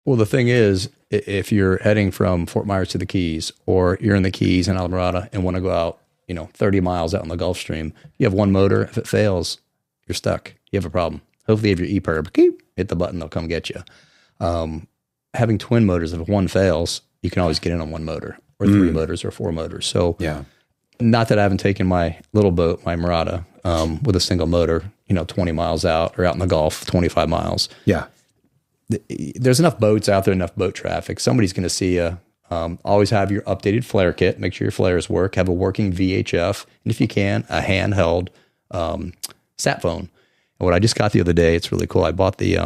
Well, the thing is, if you're heading from Fort Myers to the Keys, or you're in the Keys in Islamorada and want to go out, 30 miles out in the Gulf Stream, you have one motor. If it fails, you're stuck. You have a problem. Hopefully, you have your EPIRB. Hit the button, they'll come get you. Having twin motors, if one fails, you can always get in on one motor, or three motors, or four motors. So, not that I haven't taken my little boat, my Murata, with a single motor, 20 miles out, or out in the Gulf, 25 miles. Yeah. There's enough boats out there, enough boat traffic. Somebody's going to see you. Always have your updated flare kit. Make sure your flares work. Have a working VHF. And if you can, a handheld sat phone. And what I just got the other day, it's really cool. I bought the,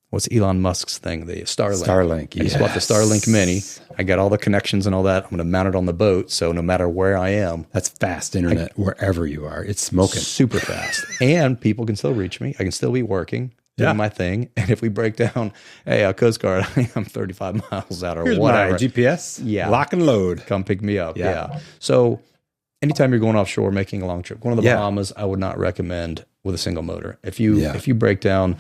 what's Elon Musk's thing? The Starlink. Starlink, I just bought the Starlink Mini. I got all the connections and all that. I'm going to mount it on the boat. So no matter where I am. That's fast internet wherever you are. It's smoking. Super fast. And people can still reach me. I can still be working. Doing my thing. And if we break down, hey, Coast Guard, I'm 35 miles out or Here's whatever. My GPS. Yeah. Lock and load. Come pick me up. Yeah. So anytime you're going offshore, making a long trip, going to the Bahamas, I would not recommend with a single motor. If you break down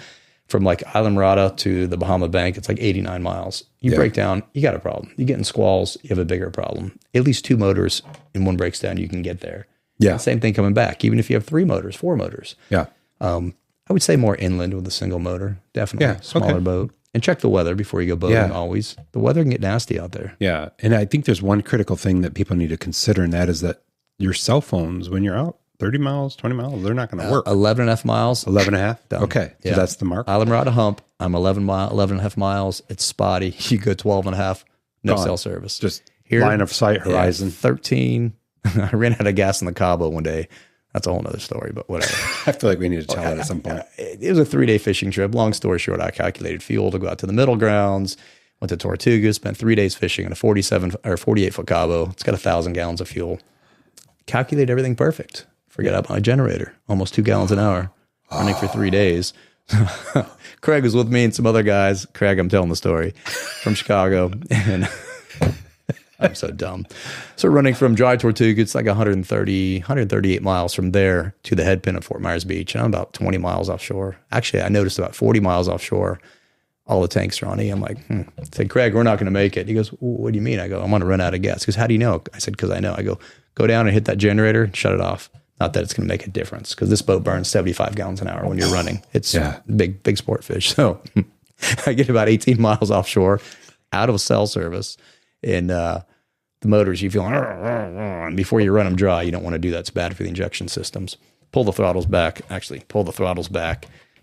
from like Islamorada to the Bahama Bank, it's like 89 miles. You break down, you got a problem. You get in squalls, you have a bigger problem. At least two motors and one breaks down, you can get there. Yeah. Same thing coming back, even if you have three motors, four motors. Yeah. I would say more inland with a single motor, definitely. Yeah, Smaller boat. And check the weather before you go boating always. The weather can get nasty out there. Yeah. And I think there's one critical thing that people need to consider, and that is that your cell phones, when you're out 30 miles, 20 miles, they're not going to work. 11 and a half miles. 11 and a half? Done. Okay. So that's the mark. Islamorada hump. I'm 11 and a half miles. It's spotty. You go 12 and a half, no cell service. Just here, line of sight, horizon. 13. I ran out of gas in the Cabo one day. That's a whole nother story, but whatever. I feel like we need to tell that at some point. It was a 3-day fishing trip. Long story short, I calculated fuel to go out to the middle grounds, went to Tortuga, spent 3 days fishing in a 47 or 48 foot Cabo. It's got 1,000 gallons of fuel. Calculate everything perfect. Forget about my generator. Almost 2 gallons an hour running for 3 days. Craig was with me and some other guys. Craig, I'm telling the story, from Chicago. And I'm so dumb. So running from dry Tortuga, it's like 138 miles from there to the head pin of Fort Myers Beach. And I'm about 20 miles offshore. Actually, I noticed about 40 miles offshore, all the tanks are on E. I'm like, I said, Craig, we're not going to make it. He goes, what do you mean? I go, I'm going to run out of gas. He goes, how do you know? I said, because I know. I go down and hit that generator and shut it off. Not that it's going to make a difference, because this boat burns 75 gallons an hour when you're running. It's big sport fish. So I get about 18 miles offshore, out of cell service, and the motors, you feel, and before you run them dry, you don't want to do that. It's bad for the injection systems. Pull the throttles back,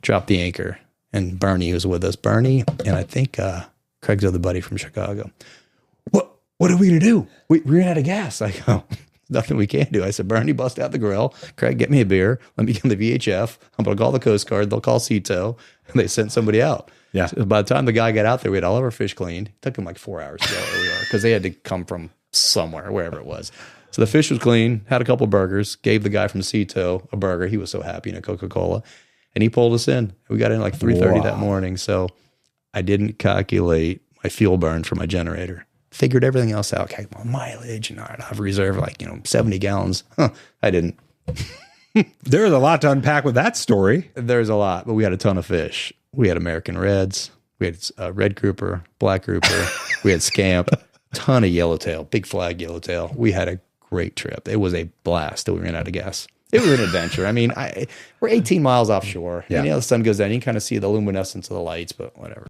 drop the anchor. And Bernie was with us. Bernie, and I think Craig's other buddy from Chicago. What are we going to do? We ran out of gas. I go, nothing we can do. I said, Bernie, bust out the grill. Craig, get me a beer. Let me get the VHF. I'm going to call the Coast Guard. They'll call CETO. And they sent somebody out. Yeah. So by the time the guy got out there, we had all of our fish cleaned. It took him like 4 hours to get where we are, because they had to come from somewhere, wherever it was. So the fish was clean, had a couple burgers, gave the guy from CETO a burger. He was so happy, and a Coca-Cola. And he pulled us in. We got in like 3:30 that morning. So I didn't calculate my fuel burn for my generator. Figured everything else out. Okay, well, mileage, and I have reserve 70 gallons. I didn't. There's a lot to unpack with that story. There's a lot, but we had a ton of fish. We had American Reds. We had red grouper, black grouper. We had scamp, ton of yellowtail, big flag yellowtail. We had a great trip. It was a blast till we ran out of gas. It was an adventure. I mean, we're 18 miles offshore. Yeah. And, the sun goes down. You can kind of see the luminescence of the lights, but whatever.